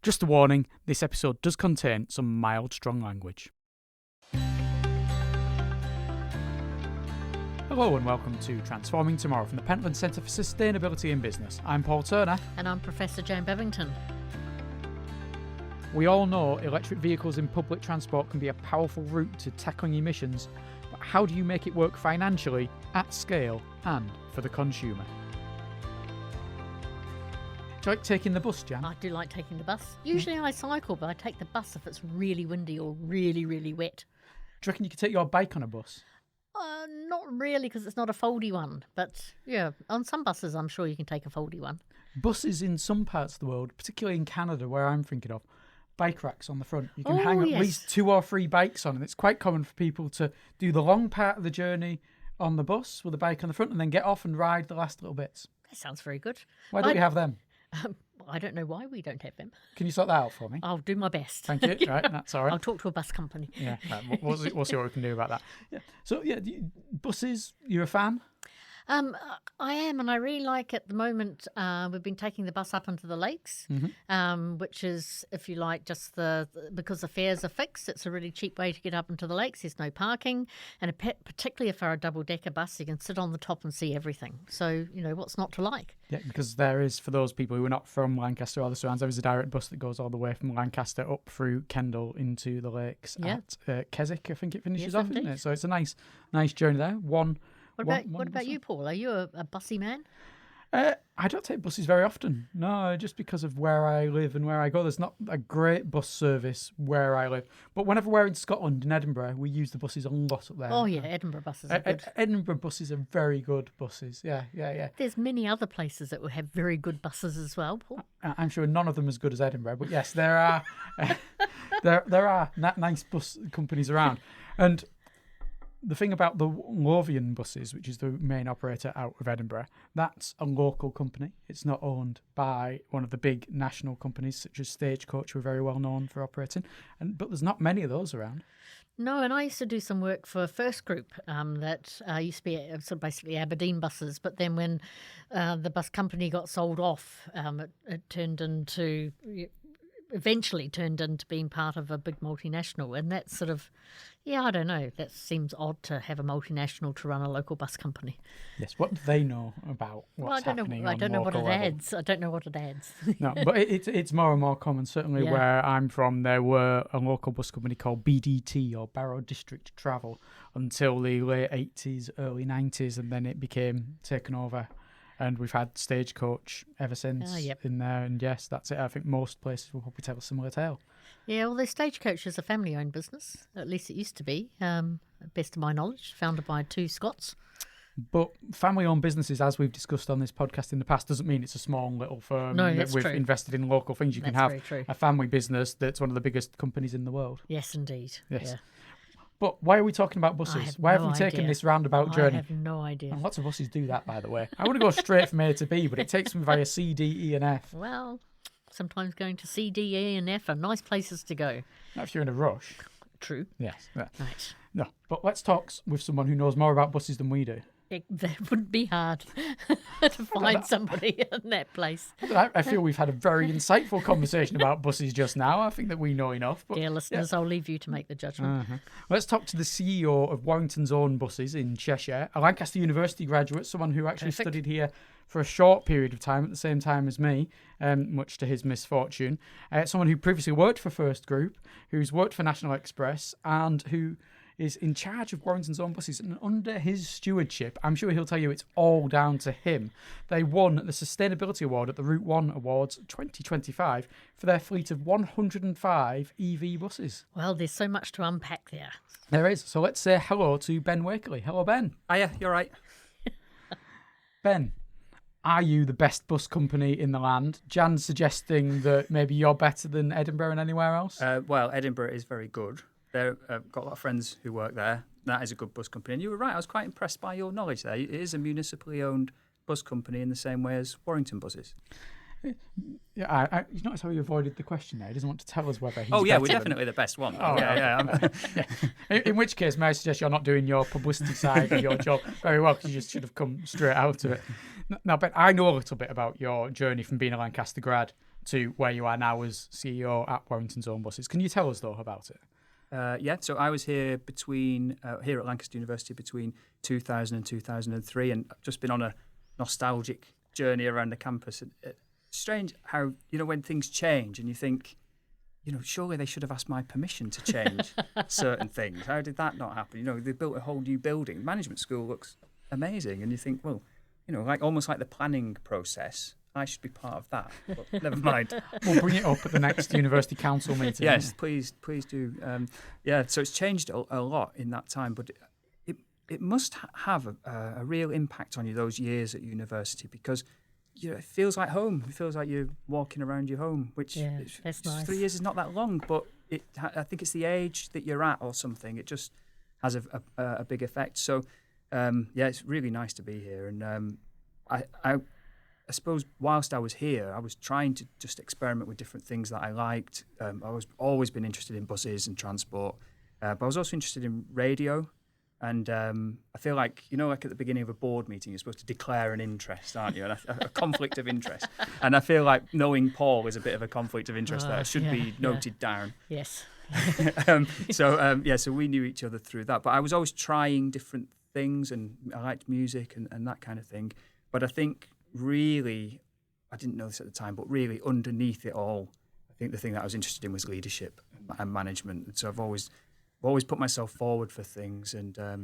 Just a warning, this episode does contain some mild, strong language. Hello and welcome to Transforming Tomorrow from the Pentland Centre for Sustainability in Business. I'm Paul Turner. And I'm Professor Jane Bevington. We all know electric vehicles in public transport can be a powerful route to tackling emissions, but how do you make it work financially, at scale, and for the consumer? Do you like taking the bus, Jan? I do like taking the bus. Usually I cycle, but I take the bus if it's really windy or really, really wet. Do you reckon you could take your bike on a bus? Not really, because it's not a foldy one. But yeah, on some buses I'm sure you can take a foldy one. Buses in some parts of the world, particularly in Canada where I'm thinking of, bike racks on the front. You can hang at least 2 or 3 bikes on, and it's quite common for people to do the long part of the journey on the bus with a bike on the front and then get off and ride the last little bits. That sounds very good. Why don't we have them? I don't know why we don't have them. Can you sort that out for me? I'll do my best. Thank you. Right, that's all right. I'll talk to a bus company. Yeah, right. We'll see what we can do about that. Yeah. So, buses, you're a fan? I am, and I really like at the moment. We've been taking the bus up into the lakes, which is, if you like, just because the fares are fixed. It's a really cheap way to get up into the lakes. There's no parking, and particularly if you're a double-decker bus, you can sit on the top and see everything. So, what's not to like? Yeah, because there is, for those people who are not from Lancaster or the surrounds, there is a direct bus that goes all the way from Lancaster up through Kendal into the lakes at Keswick. I think it finishes off, isn't it? So it's a nice journey there. What about you, Paul? Are you a bussy man? I don't take buses very often. No, just because of where I live and where I go. There's not a great bus service where I live. But whenever we're in Scotland, in Edinburgh, we use the buses a lot up there. Oh, yeah, Edinburgh buses are good. Edinburgh buses are very good buses. Yeah. There's many other places that will have very good buses as well, Paul. I'm sure none of them as good as Edinburgh. But yes, there are there are nice bus companies around. And the thing about the Lothian buses, which is the main operator out of Edinburgh, that's a local company. It's not owned by one of the big national companies such as Stagecoach, who are very well known for operating. But there's not many of those around. No, and I used to do some work for First Group that used to be sort of basically Aberdeen buses. But then when the bus company got sold off, it eventually turned into being part of a big multinational. And that's sort of, I don't know, that seems odd to have a multinational to run a local bus company. Yes, what do they know about what's happening I don't know what it level? adds. I don't know what it adds. No, but it's more and more common. Certainly where I'm from, there were a local bus company called BDT, or Barrow District Travel, until the late 80s, early 90s, and then it became taken over. And we've had Stagecoach ever since in there. And yes, that's it. I think most places will probably tell a similar tale. Yeah, well, the Stagecoach is a family-owned business. At least it used to be, best of my knowledge, founded by 2 Scots. But family-owned businesses, as we've discussed on this podcast in the past, doesn't mean it's a small little firm that we've invested in local things. You can have a family business that's one of the biggest companies in the world. Yes, indeed. Yes. Yeah. But why are we talking about buses? Why have we taken this roundabout journey? I have no idea. And lots of buses do that, by the way. I want to go straight from A to B, but it takes me via C, D, E and F. Well, sometimes going to C, D, E and F are nice places to go. Not if you're in a rush. True. Yes. Yeah. Right. No, but let's talk with someone who knows more about buses than we do. That wouldn't be hard to find somebody in that place. I feel we've had a very insightful conversation about buses just now. I think that we know enough. But, dear listeners, I'll leave you to make the judgment. Let's talk to the CEO of Warrington's Own Buses in Cheshire, a Lancaster University graduate, someone who actually studied here for a short period of time at the same time as me, much to his misfortune. Someone who previously worked for First Group, who's worked for National Express, and who is in charge of Warrington's Own Buses, and under his stewardship, I'm sure he'll tell you it's all down to him. They won the Sustainability Award at the Route 1 Awards 2025 for their fleet of 105 EV buses. Well, there's so much to unpack there. There is. So let's say hello to Ben Wakeley. Hello, Ben. Hiya, you're right. Ben, are you the best bus company in the land? Jan's suggesting that maybe you're better than Edinburgh and anywhere else? Well, Edinburgh is very good. I've got a lot of friends who work there. That is a good bus company. And you were right, I was quite impressed by your knowledge there. It is a municipally owned bus company in the same way as Warrington Buses. Yeah, you notice how he avoided the question there? He doesn't want to tell us whether he's we're definitely the best one. Oh, yeah. In which case, may I suggest you're not doing your publicity side of your job very well, because you just should have come straight out of it. Now, Ben, I know a little bit about your journey from being a Lancaster grad to where you are now as CEO at Warrington's Own Buses. Can you tell us, though, about it? Yeah, so I was here here at Lancaster University between 2000 and 2003, and I've just been on a nostalgic journey around the campus. It's strange how, when things change and you think, surely they should have asked my permission to change certain things. How did that not happen? They built a whole new building. Management school looks amazing, and you think, well, almost like the planning process. I should be part of that, but never mind. We'll bring it up at the next University Council meeting. Yes, please do. So it's changed a lot in that time, but it must have a real impact on you those years at university, because it feels like home. It feels like you're walking around your home, which that's nice. 3 years is not that long, but I think it's the age that you're at or something. It just has a big effect. So, it's really nice to be here. And I suppose whilst I was here, I was trying to just experiment with different things that I liked. I was always been interested in buses and transport, but I was also interested in radio. And I feel like, like at the beginning of a board meeting, you're supposed to declare an interest, aren't you? And a conflict of interest. And I feel like knowing Paul is a bit of a conflict of interest there. It should be noted down. Yes. So we knew each other through that. But I was always trying different things, and I liked music and that kind of thing. But I think really, I didn't know this at the time, but really underneath it all, I think the thing that I was interested in was leadership and management. And so I've always put myself forward for things, and I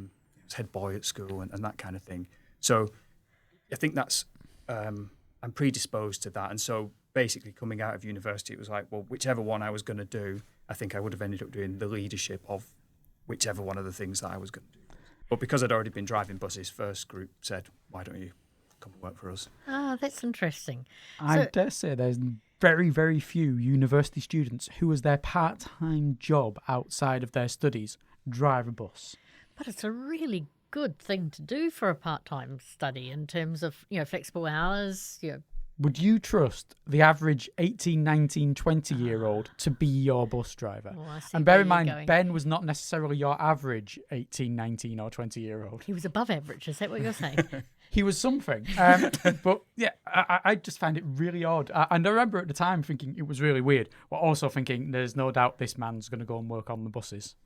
was head boy at school and that kind of thing. So I think that's, I'm predisposed to that. And so basically coming out of university, it was like, well, whichever one I was going to do, I think I would have ended up doing the leadership of whichever one of the things that I was going to do. But because I'd already been driving buses, First Group said, why don't you come and work for us? That's interesting. I dare say there's very, very few university students who, as their part-time job outside of their studies, drive a bus. But it's a really good thing to do for a part-time study in terms of, flexible hours. Would you trust the average 18, 19, 20-year-old to be your bus driver? And bear in mind, Ben was not necessarily your average 18, 19 or 20-year-old. He was above average. Is that what you're saying? He was something. But yeah, I just found it really odd. And I remember at the time thinking it was really weird, but also thinking there's no doubt this man's going to go and work on the buses.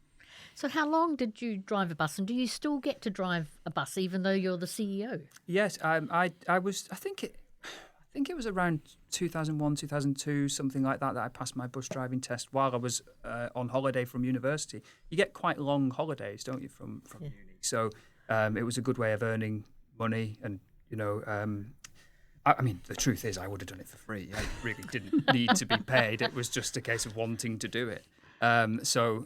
So how long did you drive a bus, and do you still get to drive a bus even though you're the CEO? Yes, I think it was around 2001, 2002, something like that I passed my bus driving test while I was on holiday from university. You get quite long holidays, don't you, from uni? So it was a good way of earning money. And, I mean, the truth is I would have done it for free. I really didn't need to be paid. It was just a case of wanting to do it. So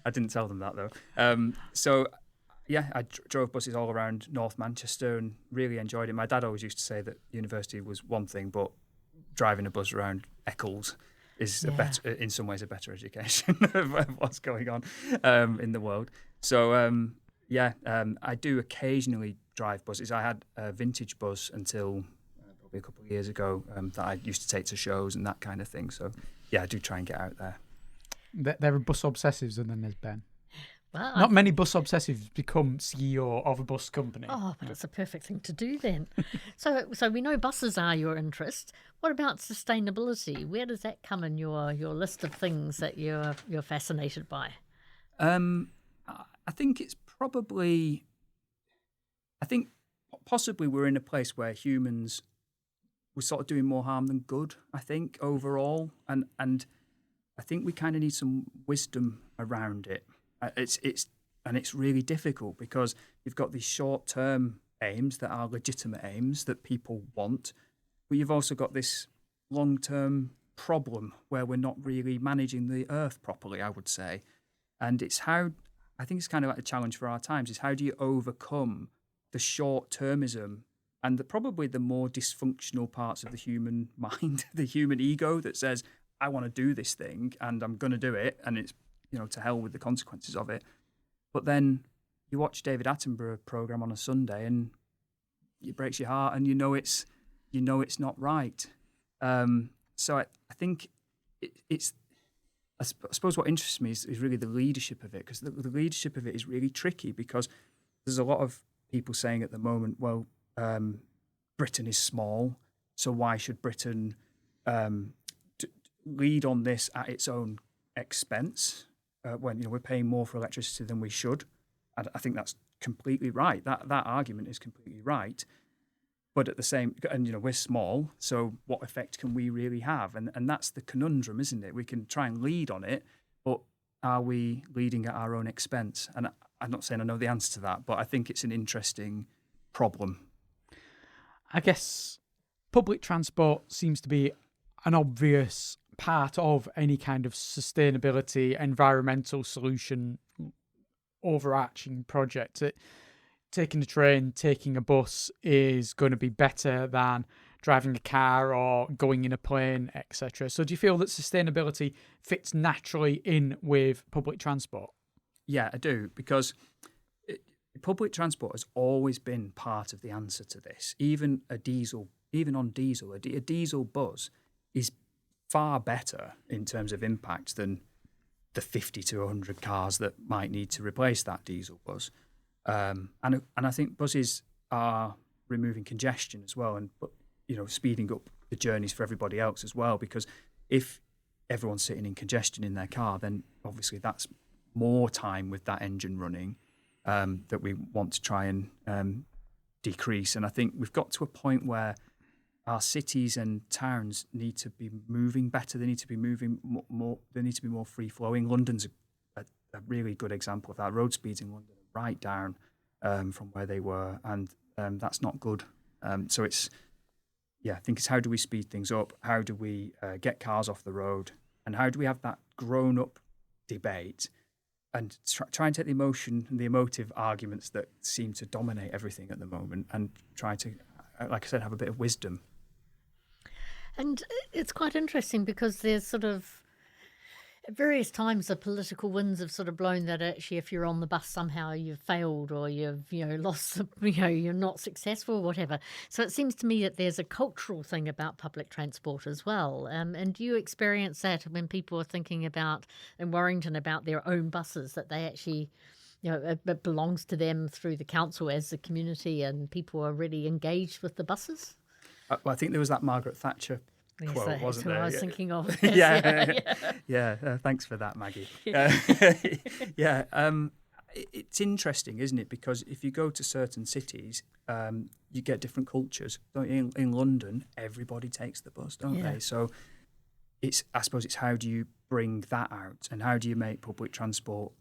I didn't tell them that, though. I drove buses all around North Manchester and really enjoyed it. My dad always used to say that university was one thing, but driving a bus around Eccles is in some ways a better education of what's going on in the world. So, I do occasionally drive buses. I had a vintage bus until probably a couple of years ago that I used to take to shows and that kind of thing. So, I do try and get out there. There are bus obsessives, and then there's Ben. Well, Not many bus obsessives become CEO of a bus company. Oh, but it's a perfect thing to do then. So we know buses are your interest. What about sustainability? Where does that come in your list of things that you're fascinated by? I think it's probably. I think possibly we're in a place where humans were sort of doing more harm than good. I think overall, and I think we kind of need some wisdom around it. It's really difficult because you've got these short-term aims that are legitimate aims that people want, but you've also got this long-term problem where we're not really managing the earth properly, I would say. And I think it's kind of like a challenge for our times, is how do you overcome the short-termism and probably the more dysfunctional parts of the human mind, the human ego that says, I want to do this thing and I'm going to do it, and it's to hell with the consequences of it. But then you watch David Attenborough program on a Sunday and it breaks your heart, and it's not right. So I think it's. I suppose what interests me is really the leadership of it, because the leadership of it is really tricky, because there's a lot of people saying at the moment, Britain is small, so why should Britain lead on this at its own expense when we're paying more for electricity than we should. I think that's completely right. That argument is completely right. But at the same, and we're small, so what effect can we really have? And that's the conundrum, isn't it? We can try and lead on it, but are we leading at our own expense? And I'm not saying I know the answer to that, but I think it's an interesting problem. I guess public transport seems to be an obvious part of any kind of sustainability, environmental solution, overarching project. Taking a train, taking a bus is going to be better than driving a car or going in a plane, etc. So do you feel that sustainability fits naturally in with public transport? Yeah, I do, because public transport has always been part of the answer to this. Even on diesel, a diesel bus is far better in terms of impact than the 50 to 100 cars that might need to replace that diesel bus. And I think buses are removing congestion as well, and speeding up the journeys for everybody else as well. Because if everyone's sitting in congestion in their car, then obviously that's more time with that engine running that we want to try and decrease. And I think we've got to a point where our cities and towns need to be moving better. They need to be moving more. They need to be more free flowing. London's a really good example of that. Road speeds in London are right down from where they were, and that's not good. So I think it's how do we speed things up? How do we get cars off the road? And how do we have that grown up debate and try and take the emotion and the emotive arguments that seem to dominate everything at the moment and try to, like I said, have a bit of wisdom. And it's quite interesting because there's sort of, at various times, the political winds have sort of blown that actually if you're on the bus somehow you've failed or you've lost, you're not successful, whatever. So it seems to me that there's a cultural thing about public transport as well. And do you experience that when people are thinking about in Warrington about their own buses, that they actually, it belongs to them through the council as a community and people are really engaged with the buses? Well, I think there was that Margaret Thatcher quote, that's wasn't who there? I was thinking of. Yeah. Thanks for that, Maggie. It's interesting, isn't it? Because if you go to certain cities, you get different cultures. In London, everybody takes the bus, don't they? So I suppose it's how do you bring that out, and how do you make public transport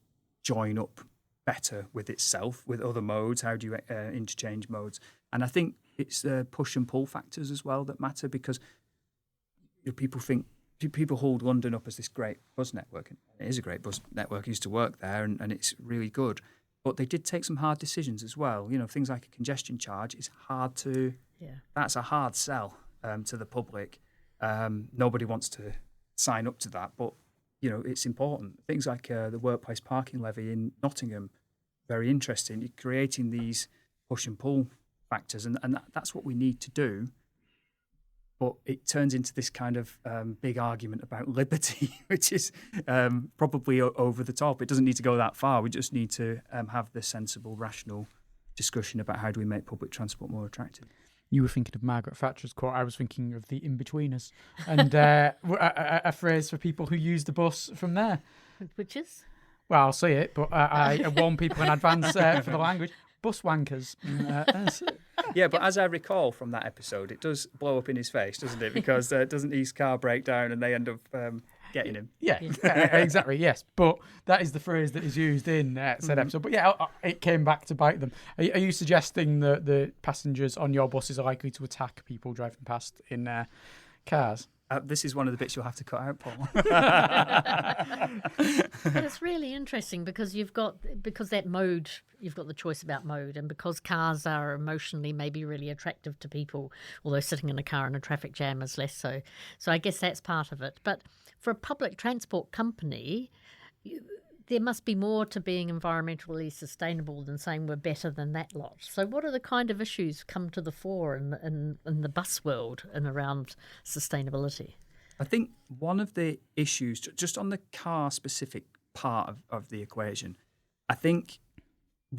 join up better with itself, with other modes? How do you interchange modes? And I think it's the push and pull factors as well that matter, because people hold London up as this great bus network, and it is a great bus network. I used to work there, and it's really good. But they did take some hard decisions as well. Things like a congestion charge is hard to. Yeah. That's a hard sell to the public. Nobody wants to sign up to that, but it's important. Things like the workplace parking levy in Nottingham, very interesting. You're creating these push and pull factors, and that's what we need to do. But it turns into this kind of big argument about liberty, which is probably over the top. It doesn't need to go that far. We just need to have the sensible, rational discussion about how do we make public transport more attractive. You were thinking of Margaret Thatcher's quote. I was thinking of the in-betweeners and a phrase for people who use the bus from there. Which is? Well, I'll say it, but I warn people in advance for the language. Bus wankers. Yeah, but as I recall from that episode, it does blow up in his face, doesn't it? Because doesn't his car break down and they end up getting him? Yeah, exactly, yes. But that is the phrase that is used in said episode. But yeah, it came back to bite them. Are you suggesting that the passengers on your buses are likely to attack people driving past in cars? This is one of the bits you'll have to cut out, Paul. But it's really interesting because that mode, you've got the choice about mode, and because cars are emotionally maybe really attractive to people, although sitting in a car in a traffic jam is less so. So I guess that's part of it. But for a public transport company, there must be more to being environmentally sustainable than saying we're better than that lot. So what are the kind of issues come to the fore in the bus world and around sustainability? I think one of the issues, just on the car-specific part of the equation, I think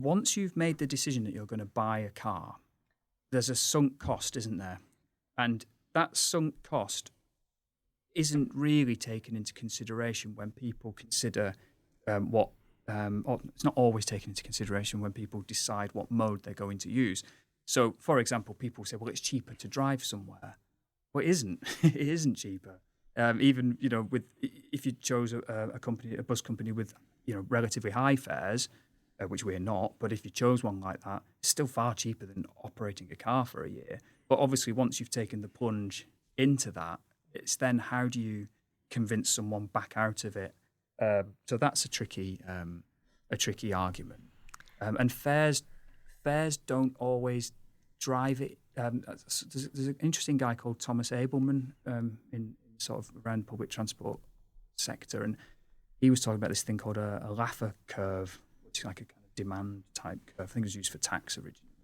once you've made the decision that you're going to buy a car, there's a sunk cost, isn't there? And that sunk cost isn't really taken into consideration when people consider or it's not always taken into consideration when people decide what mode they're going to use. So, for example, people say, well, it's cheaper to drive somewhere. Well, it isn't. It isn't cheaper. Even, if you chose a bus company with, relatively high fares, which we're not, but if you chose one like that, it's still far cheaper than operating a car for a year. But obviously, once you've taken the plunge into that, it's then how do you convince someone back out of it? So that's a tricky argument. And fares don't always drive it. There's an interesting guy called Thomas Abelman in sort of around public transport sector, and he was talking about this thing called a Laffer curve, which is like a kind of demand type curve. I think it was used for tax originally,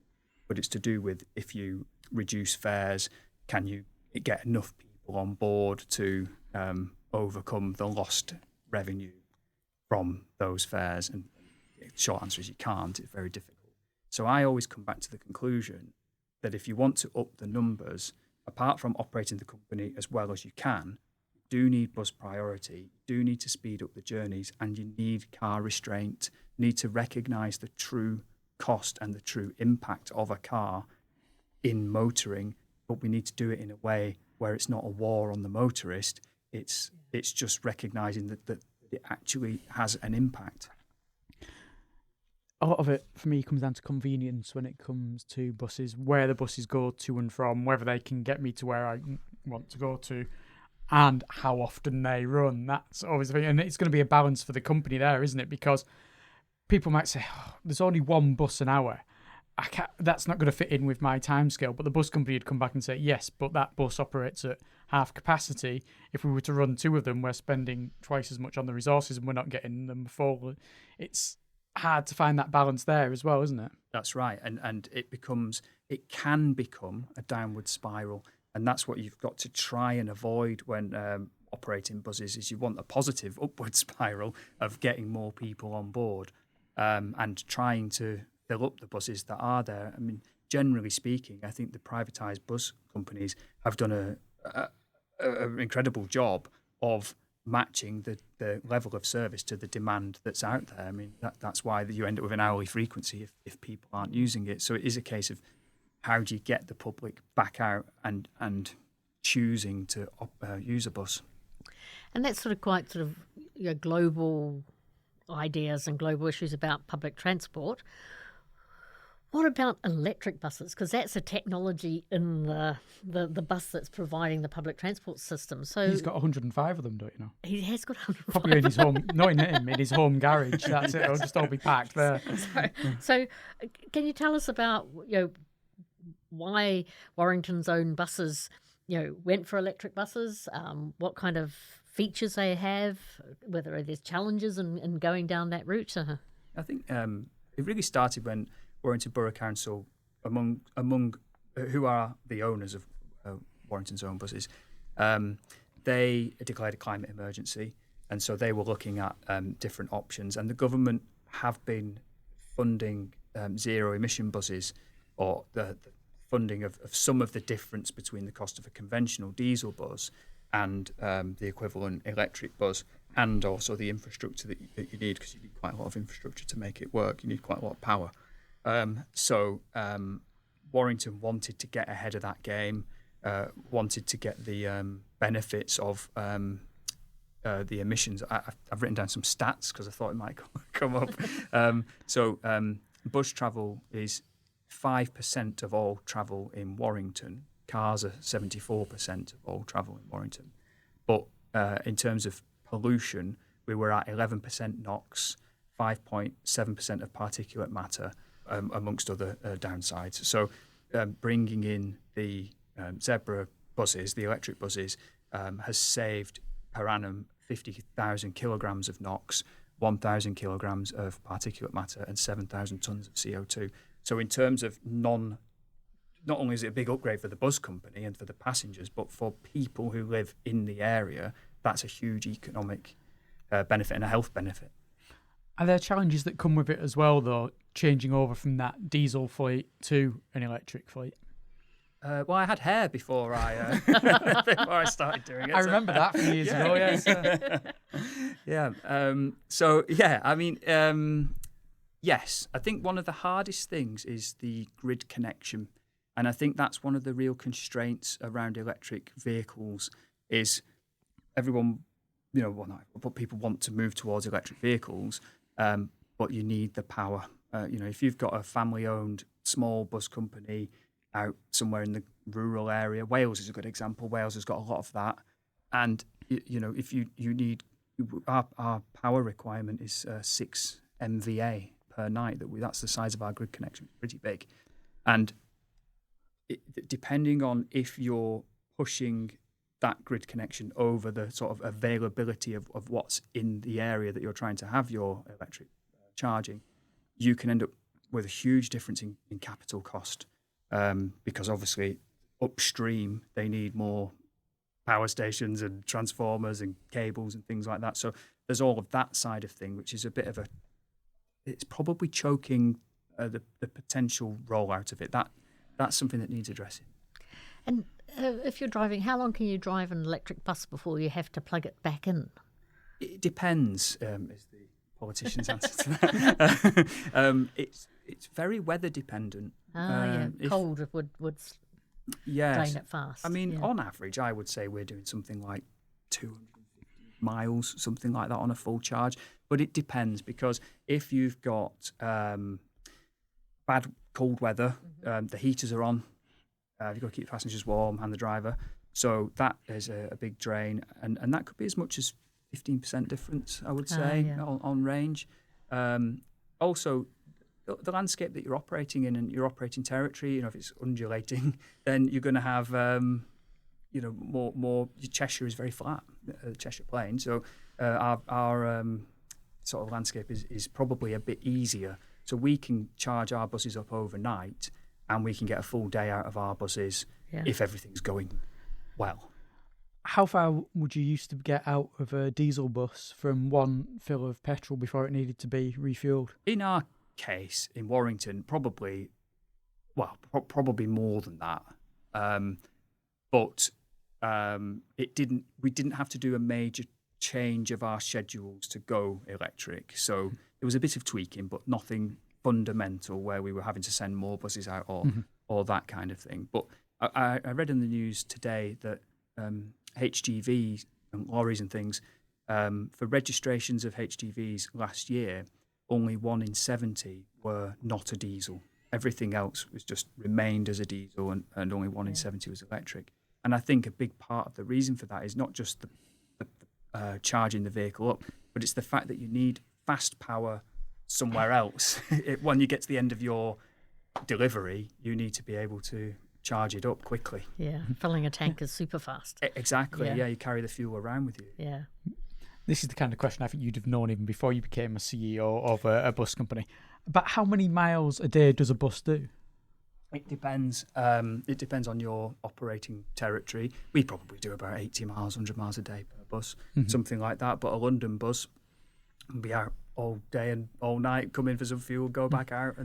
but it's to do with if you reduce fares, can you get enough people on board to overcome the lost revenue from those fares? And the short answer is you can't. It's very difficult. So I always come back to the conclusion that if you want to up the numbers, apart from operating the company as well as you can, you do need bus priority, you do need to speed up the journeys, and you need car restraint, you need to recognise the true cost and the true impact of a car in motoring, but we need to do it in a way where it's not a war on the motorist, it's just recognising that it actually has an impact. A lot of it, for me, comes down to convenience when it comes to buses, where the buses go to and from, whether they can get me to where I want to go to, and how often they run. That's always the thing. And it's going to be a balance for the company there, isn't it? Because people might say, there's only one bus an hour. That's not going to fit in with my timescale. But the bus company would come back and say, yes, but that bus operates at half capacity. If we were to run two of them, we're spending twice as much on the resources and we're not getting them full. It's hard to find that balance there as well, isn't it? That's right, and it can become a downward spiral, and that's what you've got to try and avoid when operating buses. Is you want a positive upward spiral of getting more people on board, and trying to fill up the buses that are there. I mean, generally speaking, I think the privatised bus companies have done an incredible job of matching the level of service to the demand that's out there. I mean, that's why you end up with an hourly frequency if people aren't using it. So it is a case of how do you get the public back out and choosing to use a bus. And that's quite global ideas and global issues about public transport. What about electric buses? Because that's a technology in the bus that's providing the public transport system. So he's got 105 of them, don't you know? He has got 105. Probably in his home, not in him, in his home garage. That's it. It'll just all be packed there. So can you tell us about why Warrington's own buses went for electric buses? What kind of features they have? Whether there's challenges in going down that route? I think it really started when Warrington Borough Council, among who are the owners of Warrington's own buses, they declared a climate emergency, and so they were looking at different options. And the government have been funding zero emission buses, or the funding of some of the difference between the cost of a conventional diesel bus and the equivalent electric bus, and also the infrastructure that you need, because you need quite a lot of infrastructure to make it work. You need quite a lot of power. So Warrington wanted to get ahead of that game, wanted to get the benefits of the emissions. I've written down some stats because I thought it might come up. So bus travel is 5% of all travel in Warrington. Cars are 74% of all travel in Warrington. But in terms of pollution, we were at 11% NOx, 5.7% of particulate matter, amongst other downsides. So bringing in the Zebra buses, the electric buses, has saved per annum 50,000 kilograms of NOx, 1,000 kilograms of particulate matter, and 7,000 tons of CO2. So in terms of not only is it a big upgrade for the bus company and for the passengers, but for people who live in the area, that's a huge economic benefit and a health benefit. Are there challenges that come with it as well, though, changing over from that diesel fleet to an electric fleet? Well, I had hair before I before I started doing it. I remember that from years ago. Yes. Yeah. So yeah, I mean, yes, I think one of the hardest things is the grid connection, and I think that's one of the real constraints around electric vehicles. Is everyone, well, not, but people want to move towards electric vehicles, but you need the power. If you've got a family-owned small bus company out somewhere in the rural area, Wales is a good example. Wales has got a lot of that, and if you need our power requirement is 6 MVA per night. That's the size of our grid connection. It's pretty big, and depending on if you're pushing that grid connection over the sort of availability of what's in the area that you're trying to have your electric charging, you can end up with a huge difference in capital cost, because obviously upstream they need more power stations and transformers and cables and things like that. So there's all of that side of thing, which is a bit of it's probably choking the potential rollout of it. That's something that needs addressing. And if you're driving, how long can you drive an electric bus before you have to plug it back in? It depends, is the politician's answer to that. It's very weather dependent. Cold would drain it fast. I mean, on average, I would say we're doing something like 250 miles, something like that on a full charge. But it depends, because if you've got bad cold weather, the heaters are on, you've got to keep the passengers warm and the driver. So that is a big drain. And that could be as much as 15% difference, I would say, on range. Also, the landscape that you're operating in and your operating territory, if it's undulating, then you're going to have, more. Cheshire is very flat, Cheshire Plain. So our sort of landscape is probably a bit easier. So we can charge our buses up overnight, and we can get a full day out of our buses if everything's going well. How far would you used to get out of a diesel bus from one fill of petrol before it needed to be refuelled? In our case, in Warrington, probably more than that. But we didn't have to do a major change of our schedules to go electric. So there was a bit of tweaking, but nothing fundamental where we were having to send more buses out or that kind of thing. But I read in the news today that HGVs and lorries and things, for registrations of HGVs last year, only 1 in 70 were not a diesel. Everything else was just remained as a diesel, and only 1 in 70 was electric. And I think a big part of the reason for that is not just the charging the vehicle up, but it's the fact that you need fast power somewhere else. When you get to the end of your delivery, you need to be able to charge it up quickly. Yeah, filling a tank is super fast. Exactly, yeah, you carry the fuel around with you. Yeah. This is the kind of question I think you'd have known even before you became a CEO of a bus company. About how many miles a day does a bus do? It depends. It depends on your operating territory. We probably do about 80 miles, 100 miles a day per bus, something like that. But a London bus can be out all day and all night, come in for some fuel, go back out.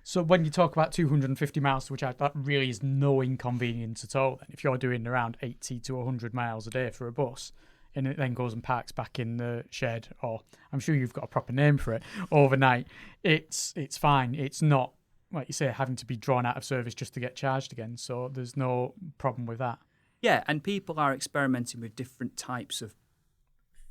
So when you talk about 250 miles to a charge, that really is no inconvenience at all. Then, if you're doing around 80 to 100 miles a day for a bus, and it then goes and parks back in the shed, or I'm sure you've got a proper name for it, overnight, it's fine. It's not, like you say, having to be drawn out of service just to get charged again. So there's no problem with that. Yeah, and people are experimenting with different types of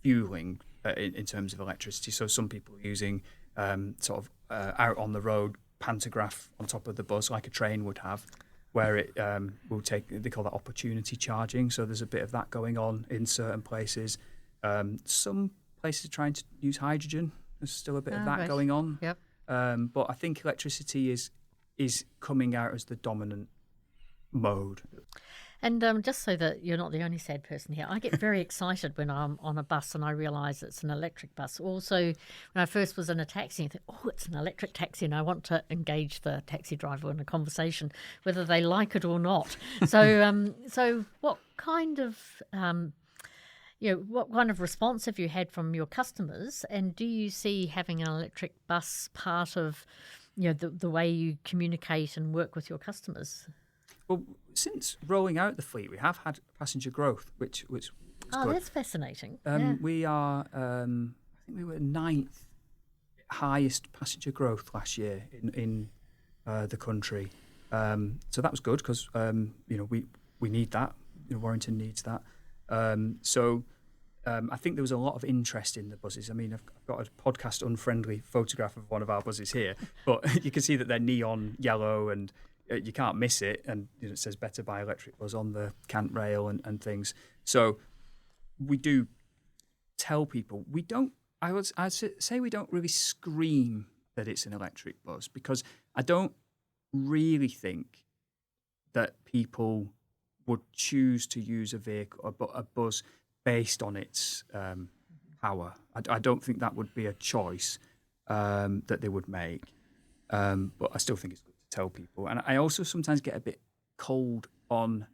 fueling in terms of electricity. So some people are using out on the road pantograph on top of the bus, like a train would have, where it will take, they call that opportunity charging. So there's a bit of that going on in certain places. Some places are trying to use hydrogen. There's still a bit of that going on. Yep. But I think electricity is coming out as the dominant mode. And just so that you're not the only sad person here, I get very excited when I'm on a bus and I realise it's an electric bus. Also, when I first was in a taxi, I think, it's an electric taxi, and I want to engage the taxi driver in a conversation, whether they like it or not. So, so what kind of what kind of response have you had from your customers, and do you see having an electric bus part of the way you communicate and work with your customers? Well, since rolling out the fleet, we have had passenger growth, which is good. That's fascinating. We are, I think we were 9th highest passenger growth last year in the country. So that was good because we need that. Warrington needs that. I think there was a lot of interest in the buses. I mean, I've got a podcast unfriendly photograph of one of our buses here, but you can see that they're neon yellow and you can't miss it. And it says "Better Buy Electric Bus" on the cant rail and things. So we do tell people we don't. I'd say we don't really scream that it's an electric bus because I don't really think that people would choose to use a vehicle, a bus, based on its power. I don't think that would be a choice that they would make. But I still think it's good to tell people. And I also sometimes get a bit cold on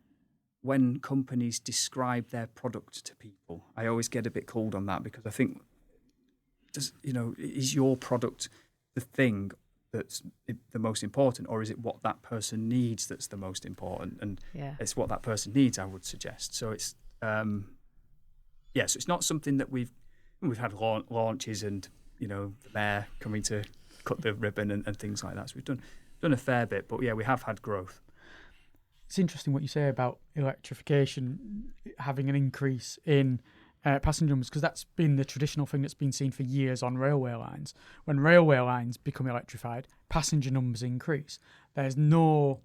when companies describe their product to people. I always get a bit cold on that because I think, is your product the thing that's the most important, or is it what that person needs that's the most important? And it's what that person needs, I would suggest. So it's so it's not something that we've had launches and the mayor coming to cut the ribbon and things like that. So we've done a fair bit, but we have had growth. It's interesting what you say about electrification having an increase in passenger numbers, because that's been the traditional thing that's been seen for years on railway lines. When railway lines become electrified, passenger numbers increase. There's no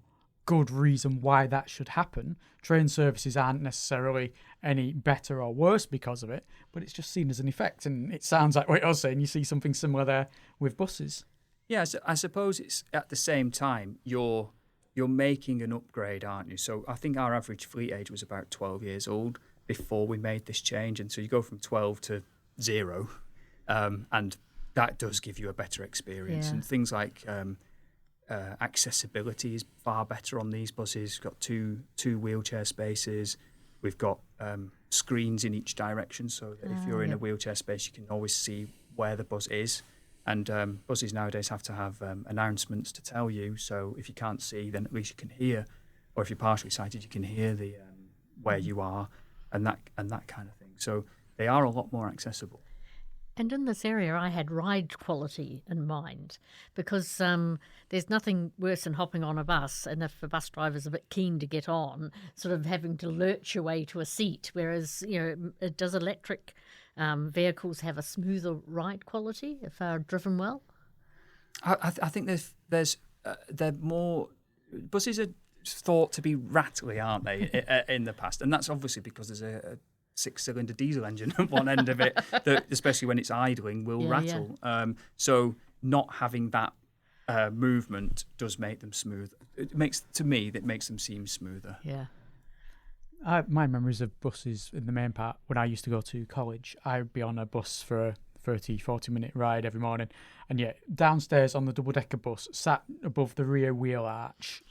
good reason why that should happen. Train services aren't necessarily any better or worse because of it, but it's just seen as an effect. And it sounds like what you're saying, you see something similar there with buses. Yeah, so I suppose it's at the same time you're making an upgrade, aren't you? So I think our average fleet age was about 12 years old before we made this change, and so you go from 12 to 0, and that does give you a better experience. And things like accessibility is far better on these buses. We've got two wheelchair spaces. We've got screens in each direction, so that if you're in a wheelchair space, you can always see where the bus is. And buses nowadays have to have announcements to tell you. So if you can't see, then at least you can hear, or if you're partially sighted, you can hear the where you are, and that kind of thing. So they are a lot more accessible. And in this area, I had ride quality in mind, because there's nothing worse than hopping on a bus, and if a bus driver's a bit keen to get on, sort of having to lurch your way to a seat. Whereas, does electric vehicles have a smoother ride quality if they're driven well? I think they're more. Buses are thought to be rattly, aren't they, in the past? And that's obviously because there's a 6-cylinder diesel engine at one end of it that, especially when it's idling, will rattle. Yeah. So not having that movement does make them smooth. That makes them seem smoother. Yeah. My memories of buses in the main part, when I used to go to college, I'd be on a bus for a 30-40 minute ride every morning, and yet downstairs on the double-decker bus, sat above the rear wheel arch,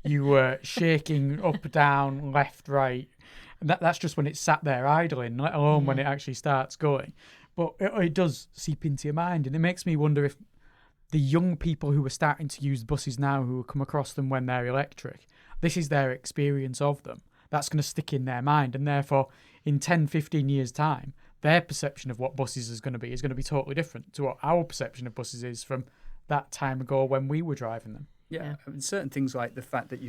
you were shaking up, down, left, right. And that's just when it's sat there idling, let alone when it actually starts going. But it does seep into your mind, and it makes me wonder if the young people who are starting to use buses now, who will come across them when they're electric, this is their experience of them. That's going to stick in their mind, and therefore in 10, 15 years' time, their perception of what buses is going to be totally different to what our perception of buses is from that time ago when we were driving them. Yeah. I mean, certain things like the fact that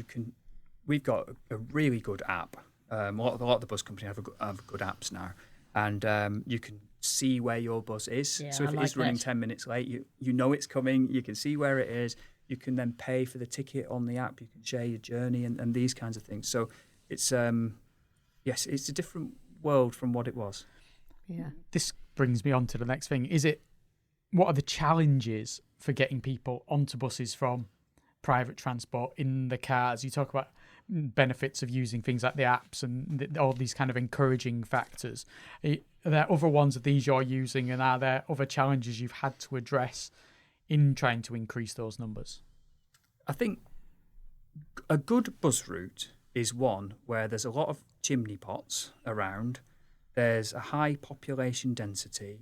we've got a really good app. A lot of the bus companies have good apps now, and you can see where your bus is. Yeah, so if it's running 10 minutes late, you know it's coming. You can see where it is. You can then pay for the ticket on the app. You can share your journey and these kinds of things. So it's it's a different world from what it was. Yeah. This brings me on to the next thing. What are the challenges for getting people onto buses from private transport in the cars? You talk about benefits of using things like the apps and all these kind of encouraging factors. Are there other ones of these you're using, and are there other challenges you've had to address in trying to increase those numbers? I think a good bus route is one where there's a lot of chimney pots around. There's a high population density.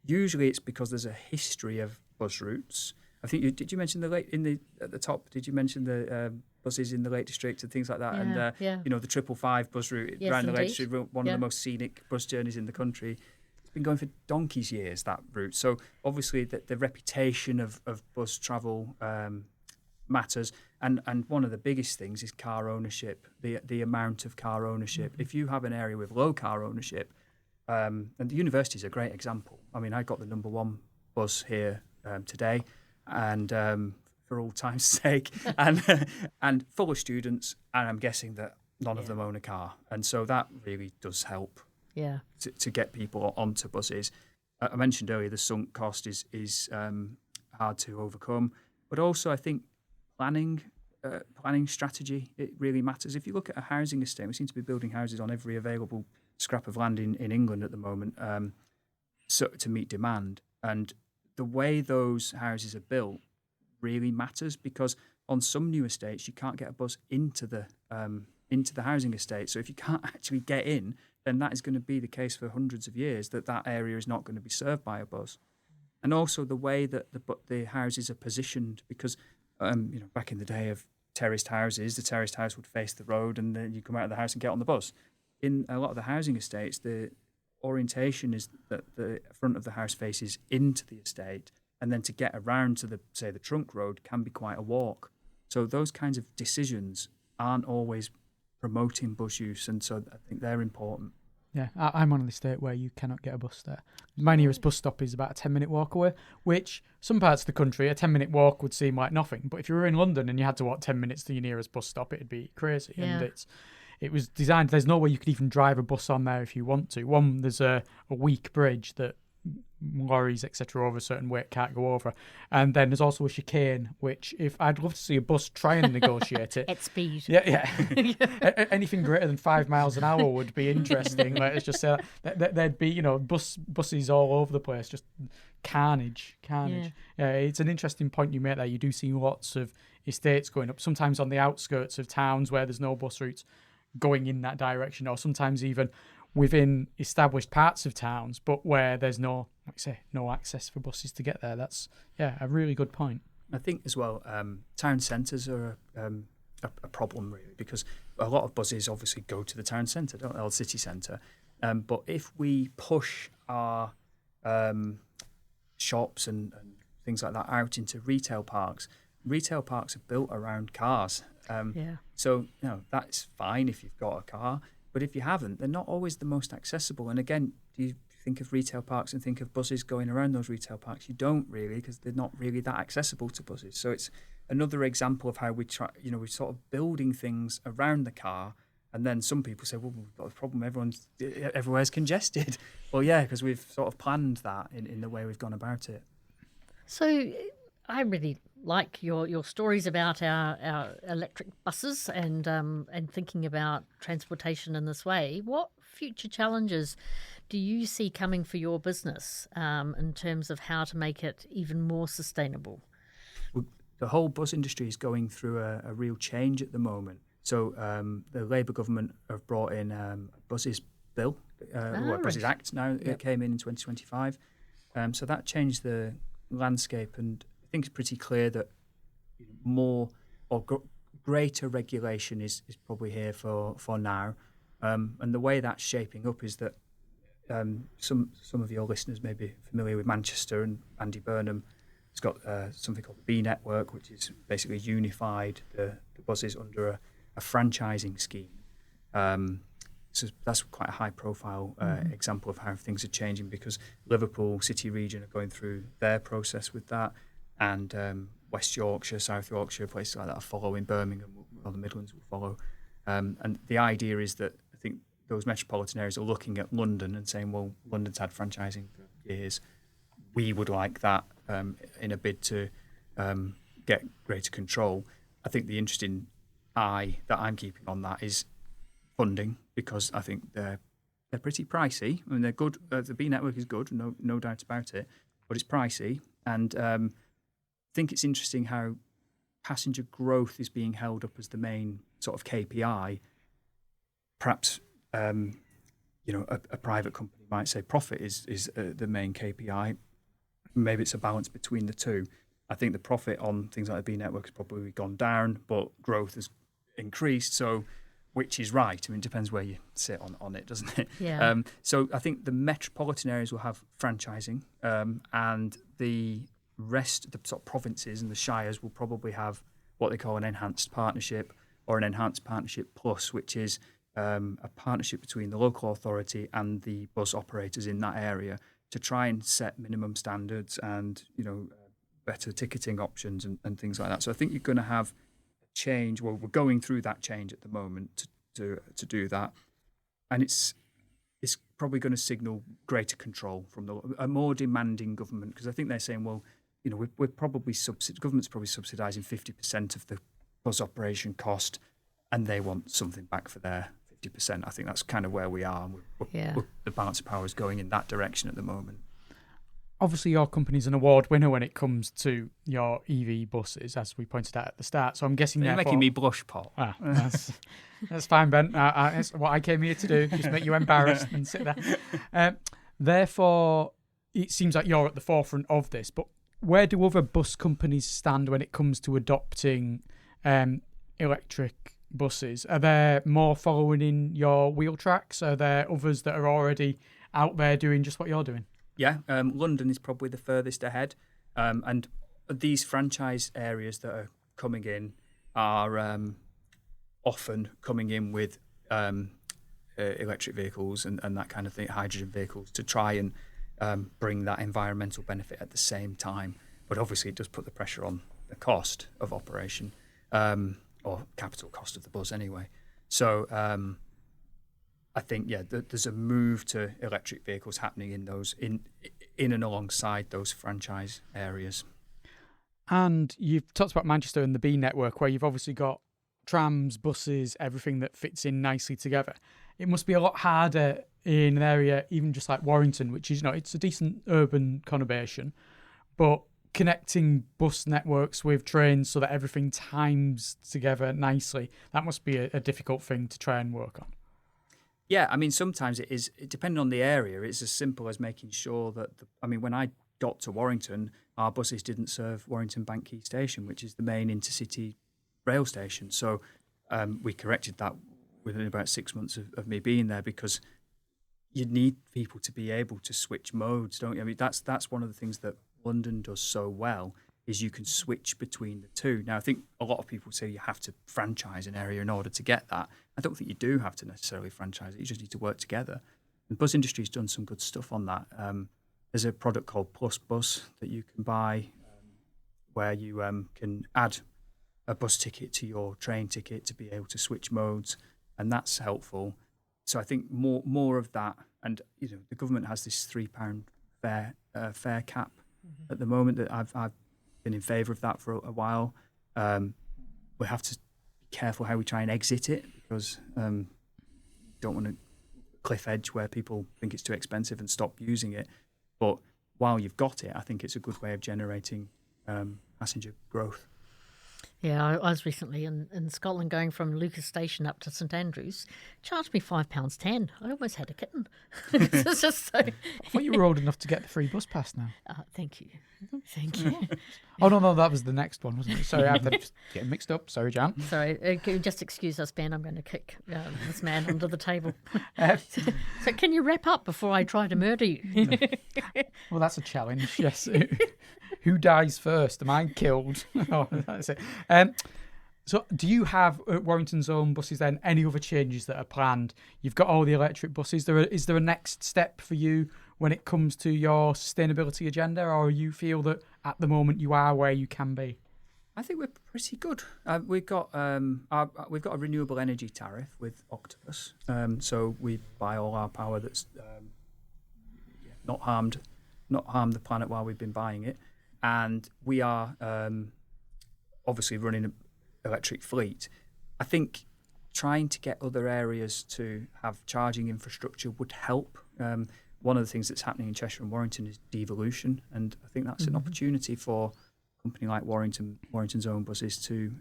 Usually it's because there's a history of bus routes. I think did you mention at the top? Did you mention the buses in the Lake District and things like that. Yeah, And, yeah. you know, the 555 bus route Yes, around the Lake indeed. District, one Yeah. of the most scenic bus journeys in the country. It's been going for donkey's years, that route. So obviously the reputation of bus travel matters. And one of the biggest things is car ownership, the amount of car ownership. If you have an area with low car ownership, and the university is a great example. I mean, I got the number one bus here today, and for all time's sake, and full of students, and I'm guessing that none of them own a car, and so that really does help Yeah. to get people onto buses. I mentioned earlier the sunk cost is hard to overcome, but also I think planning strategy, it really matters. If you look at a housing estate, we seem to be building houses on every available scrap of land in England at the moment, so to meet demand. And the way those houses are built really matters, because on some new estates you can't get a bus into the housing estate. So if you can't actually get in, then that is going to be the case for hundreds of years, that area is not going to be served by a bus. And also the way that the houses are positioned, because back in the day of terraced houses, the terraced house would face the road, and then you come out of the house and get on the bus. In a lot of the housing estates, the orientation is that the front of the house faces into the estate, and then to get around to the trunk road can be quite a walk. So those kinds of decisions aren't always promoting bus use, and so I think they're important. Yeah, I'm on an estate where you cannot get a bus there. My nearest bus stop is about a 10-minute walk away, which some parts of the country, a 10-minute walk would seem like nothing. But if you were in London and you had to walk 10 minutes to your nearest bus stop, it'd be crazy. Yeah. And it was designed, there's no way you could even drive a bus on there if you want to. One, there's a weak bridge that lorries, etc., over a certain weight can't go over. And then there's also a chicane, which if I'd love to see a bus try and negotiate it. At speed. Yeah. Anything greater than 5 miles an hour would be interesting. Let's just say that there'd be, buses all over the place, just carnage. Yeah, it's an interesting point you make there. You do see lots of estates going up, sometimes on the outskirts of towns where there's no bus routes going in that direction, or sometimes even within established parts of towns, but where there's no access for buses to get there. That's a really good point. I think as well, town centres are a problem really, because a lot of buses obviously go to the town centre, don't they, or city centre. But if we push our shops and things like that out into retail parks are built around cars. So that's fine if you've got a car. But if you haven't, they're not always the most accessible. And again, do you think of retail parks and think of buses going around those retail parks? You don't really, because they're not really that accessible to buses. So it's another example of how we try, we're sort of building things around the car. And then some people say, well, we've got a problem. Everywhere's congested. Well, yeah, because we've sort of planned that in the way we've gone about it. So I really like your stories about our electric buses and thinking about transportation in this way. What future challenges do you see coming for your business in terms of how to make it even more sustainable? Well, the whole bus industry is going through a real change at the moment. So the Labour government have brought in a buses bill, Buses Act now. It came in 2025. So that changed the landscape, and I think it's pretty clear that more or greater regulation is probably here for now. And the way that's shaping up is that some of your listeners may be familiar with Manchester, and Andy Burnham has got something called the B Network, which is basically unified the buses under a franchising scheme. So that's quite a high-profile example of how things are changing, because Liverpool City Region are going through their process with that, and West Yorkshire, South Yorkshire, places like that are following. Birmingham or the Midlands will follow. And the idea is that I think those metropolitan areas are looking at London and saying, well, London's had franchising for years. We would like that in a bid to get greater control. I think the interesting eye that I'm keeping on that is funding, because I think they're pretty pricey. I mean, they're good. The B Network is good, no doubt about it, but it's pricey. And I think it's interesting how passenger growth is being held up as the main sort of KPI. Perhaps a private company might say profit is the main KPI. Maybe it's a balance between the two. I think the profit on things like the B network has probably gone down, but growth has increased. So, which is right? I mean, it depends where you sit on it, doesn't it? Yeah. So I think the metropolitan areas will have franchising, and the rest, the sort of provinces and the shires, will probably have what they call an enhanced partnership or an enhanced partnership plus, which is a partnership between the local authority and the bus operators in that area to try and set minimum standards and better ticketing options and things like that. So I think you're going to have change. Well, we're going through that change at the moment to do that, and it's probably going to signal greater control from a more demanding government, because I think they're saying, well, we're probably government's probably subsidising 50% of the bus operation cost, and they want something back for their 50%. I think that's kind of where we are. The balance of power is going in that direction at the moment. Obviously, your company's an award winner when it comes to your EV buses, as we pointed out at the start. So I'm guessing you're making me blush, Paul. That's fine, Ben. That's what I came here to do, just make you embarrassed and sit there. Therefore, it seems like you're at the forefront of this. But where do other bus companies stand when it comes to adopting electric buses? Are there more following in your wheel tracks? Are there others that are already out there doing just what you're doing? Yeah, London is probably the furthest ahead, and these franchise areas that are coming in are often coming in with electric vehicles and that kind of thing, hydrogen vehicles, to try and bring that environmental benefit at the same time. But obviously it does put the pressure on the cost of operation, or capital cost of the bus anyway. So I think, there's a move to electric vehicles happening in those in and alongside those franchise areas. And you've talked about Manchester and the B network, where you've obviously got trams, buses, everything that fits in nicely together. It must be a lot harder in an area even just like Warrington, which is, it's a decent urban conurbation, but connecting bus networks with trains so that everything times together nicely, that must be a difficult thing to try and work on. Yeah, I mean, sometimes depending on the area, it's as simple as making sure that, when I got to Warrington, our buses didn't serve Warrington Bank Quay Station, which is the main intercity rail station. So we corrected that within about 6 months of me being there, because you need people to be able to switch modes, don't you? I mean, that's one of the things that London does so well, is you can switch between the two. Now, I think a lot of people say you have to franchise an area in order to get that. I don't think you do have to necessarily franchise it. You just need to work together. The bus industry's done some good stuff on that. There's a product called Plus Bus that you can buy, where you can add a bus ticket to your train ticket to be able to switch modes, and that's helpful. So I think more of that, and the government has this £3 fare cap at the moment that I've been in favour of that for a while. We have to be careful how we try and exit it, because don't want to cliff edge where people think it's too expensive and stop using it. But while you've got it, I think it's a good way of generating passenger growth. Yeah, I was recently in Scotland going from Lucas Station up to St Andrews. Charged me £5.10. I almost had a kitten. It's just so... I thought you were old enough to get the free bus pass now. Thank you. Thank you. Oh, no, that was the next one, wasn't it? Sorry, I'm just getting mixed up. Sorry, Jan. Sorry, can you just excuse us, Ben? I'm going to kick this man under the table. So can you wrap up before I try to murder you? No. Well, that's a challenge, yes. Who dies first? Am I killed? Oh, that's it. So do you have at Warrington's own buses then any other changes that are planned? You've got all the electric buses. Is there a next step for you when it comes to your sustainability agenda, or you feel that at the moment you are where you can be? I think we're pretty good. We've got a renewable energy tariff with Octopus, so we buy all our power that's not harmed the planet while we've been buying it, and we are obviously running an electric fleet. I think trying to get other areas to have charging infrastructure would help. One of the things that's happening in Cheshire and Warrington is devolution, and I think that's an opportunity for a company like Warrington's own buses to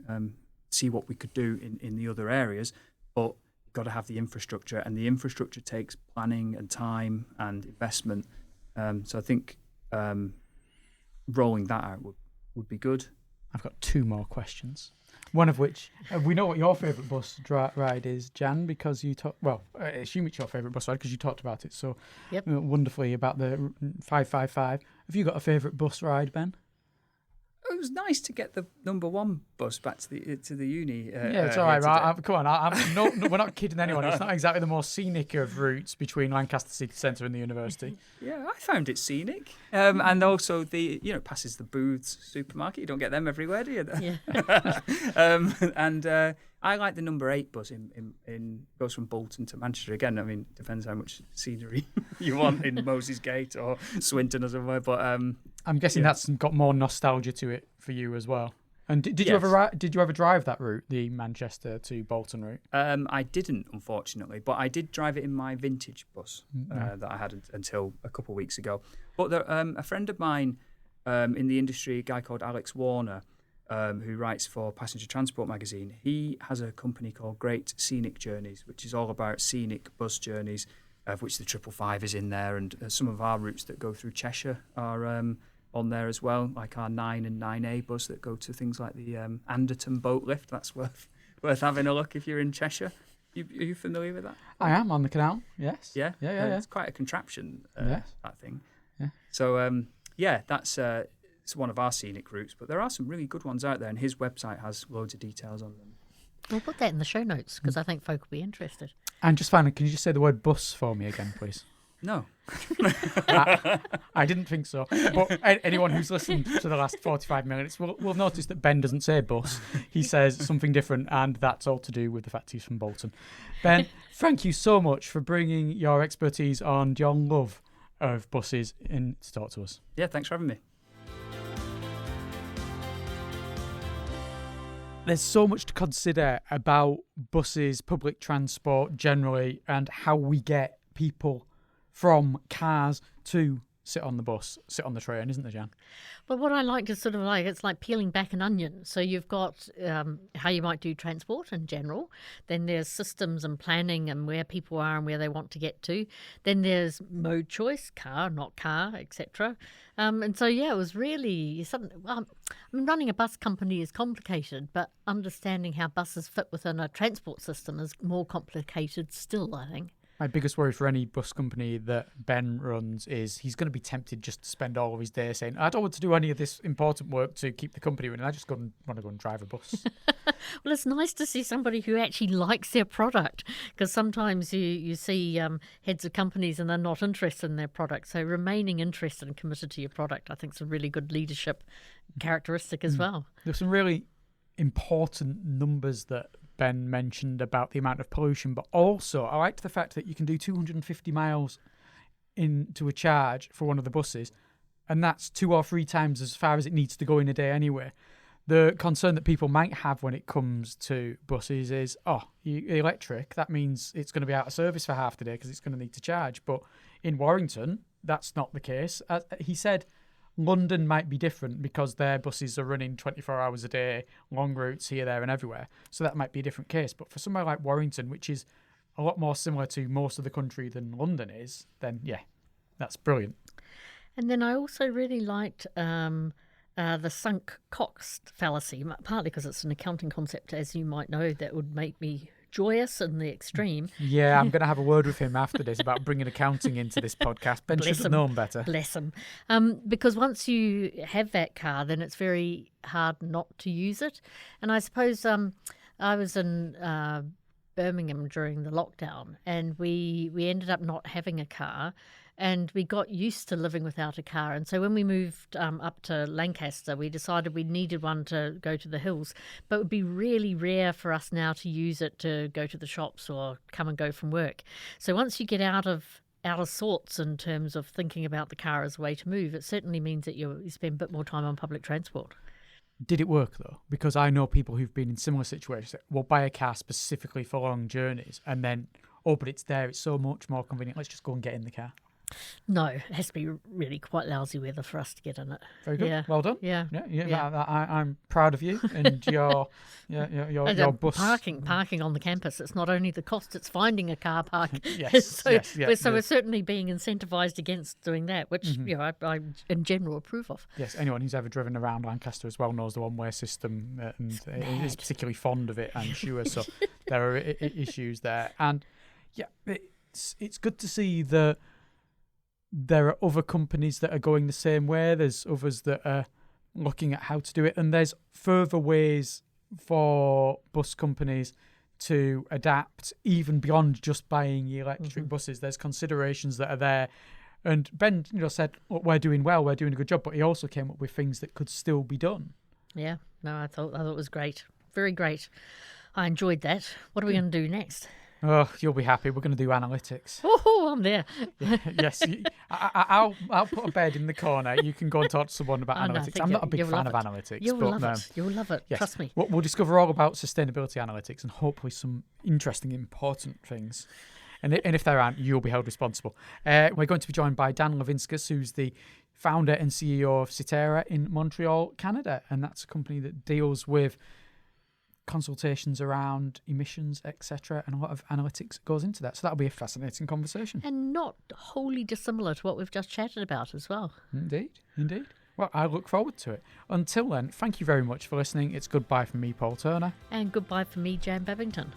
see what we could do in the other areas. But you've got to have the infrastructure, and the infrastructure takes planning and time and investment. So I think rolling that out would be good. I've got 2 more questions. One of which, we know what your favourite bus ride is, Jan, because you talked, I assume it's your favourite bus ride because you talked about it so wonderfully about the 555. Have you got a favourite bus ride, Ben? It was nice to get the number 1 bus back to the uni. Yeah, it's all right. Come on, no, we're not kidding anyone. It's not exactly the most scenic of routes between Lancaster City Centre and the university. Yeah, I found it scenic, and also it passes the Booths supermarket. You don't get them everywhere, do you? Yeah. And I like the number 8 bus in goes from Bolton to Manchester. Again, I mean, depends how much scenery you want in Moses Gate or Swinton or somewhere. But I'm guessing that's got more nostalgia to it for you as well. And did you ever drive that route, the Manchester to Bolton route? I didn't, unfortunately, but I did drive it in my vintage bus that I had until a couple of weeks ago. But a friend of mine in the industry, a guy called Alex Warner, who writes for Passenger Transport magazine, he has a company called Great Scenic Journeys, which is all about scenic bus journeys, of which the 555 is in there, and some of our routes that go through Cheshire are on there as well, like our 9 and 9A bus that go to things like the Anderton boat lift. That's worth having a look if you're in Cheshire. Are you familiar with that? I am, on the canal, yes. Yeah? Yeah. It's quite a contraption, Yes. that thing. Yeah. So, that's it's one of our scenic routes, but there are some really good ones out there, and his website has loads of details on them. We'll put that in the show notes because I think folk will be interested. And just finally, can you just say the word bus for me again, please? No. I didn't think so. But anyone who's listened to the last 45 minutes will notice that Ben doesn't say bus. He says something different, and that's all to do with the fact he's from Bolton. Ben, thank you so much for bringing your expertise on your love of buses in to talk to us. Yeah, thanks for having me. There's so much to consider about buses, public transport generally, and how we get people from cars to sit on the bus, sit on the train, isn't there, Jan? But what I like is it's like peeling back an onion. So you've got how you might do transport in general. Then there's systems and planning and where people are and where they want to get to. Then there's mode choice, car, not car, etc. And so, it was really something. Running a bus company is complicated, but understanding how buses fit within a transport system is more complicated still, I think. My biggest worry for any bus company that Ben runs is he's going to be tempted just to spend all of his day saying, I don't want to do any of this important work to keep the company running. I just want to go and drive a bus. Well, it's nice to see somebody who actually likes their product, because sometimes you see heads of companies and they're not interested in their product. So remaining interested and committed to your product, I think, is a really good leadership characteristic as well. There's some really important numbers that Ben mentioned about the amount of pollution, but also I liked the fact that you can do 250 miles into a charge for one of the buses, and that's 2 or 3 times as far as it needs to go in a day anyway. The concern that people might have when it comes to buses is, electric, that means it's going to be out of service for half the day because it's going to need to charge. But in Warrington, that's not the case. He said London might be different because their buses are running 24 hours a day, long routes here, there and everywhere. So that might be a different case. But for somewhere like Warrington, which is a lot more similar to most of the country than London is, then that's brilliant. And then I also really liked the sunk cost fallacy, partly because it's an accounting concept, as you might know, that would make me joyous in the extreme. Yeah, I'm going to have a word with him after this about bringing accounting into this podcast. Ben should have known better. Bless him. Because once you have that car, then it's very hard not to use it. And I suppose I was in Birmingham during the lockdown, and we ended up not having a car. And we got used to living without a car. And so when we moved up to Lancaster, we decided we needed one to go to the hills. But it would be really rare for us now to use it to go to the shops or come and go from work. So once you get out of sorts in terms of thinking about the car as a way to move, it certainly means that you spend a bit more time on public transport. Did it work, though? Because I know people who've been in similar situations that will buy a car specifically for long journeys and then, but it's there, it's so much more convenient, let's just go and get in the car. No, it has to be really quite lousy weather for us to get in it. Very good. Yeah. Well done. Yeah. Yeah. I'm proud of you and your bus. Parking on the campus. It's not only the cost; it's finding a car park. Yes. so yes. we're certainly being incentivised against doing that, which I in general approve of. Yes, anyone who's ever driven around Lancaster as well knows the one-way system and is particularly fond of it, I'm sure. So there are issues there. And yeah, it's good to see that there are other companies that are going the same way. There's others that are looking at how to do it. And there's further ways for bus companies to adapt even beyond just buying electric buses. There's considerations that are there. And Ben, said, look, we're doing well, we're doing a good job, but he also came up with things that could still be done. Yeah, no, I thought it was great. Very great. I enjoyed that. What are we going to do next? Oh, you'll be happy. We're going to do analytics. Oh, I'm there. Yes, I'll put a bed in the corner. You can go and talk to someone about analytics. I'm not a big fan of analytics. You'll love it. You'll love it. Yes, trust me. We'll discover all about sustainability analytics and hopefully some interesting, important things. And if there aren't, you'll be held responsible. We're going to be joined by Dan Levinskas, who's the founder and CEO of Cetera in Montreal, Canada. And that's a company that deals with consultations around emissions, etc., and a lot of analytics goes into that. So that'll be a fascinating conversation. And not wholly dissimilar to what we've just chatted about as well. Indeed. Well, I look forward to it. Until then, thank you very much for listening. It's goodbye from me, Paul Turner. And goodbye from me, Jan Babington.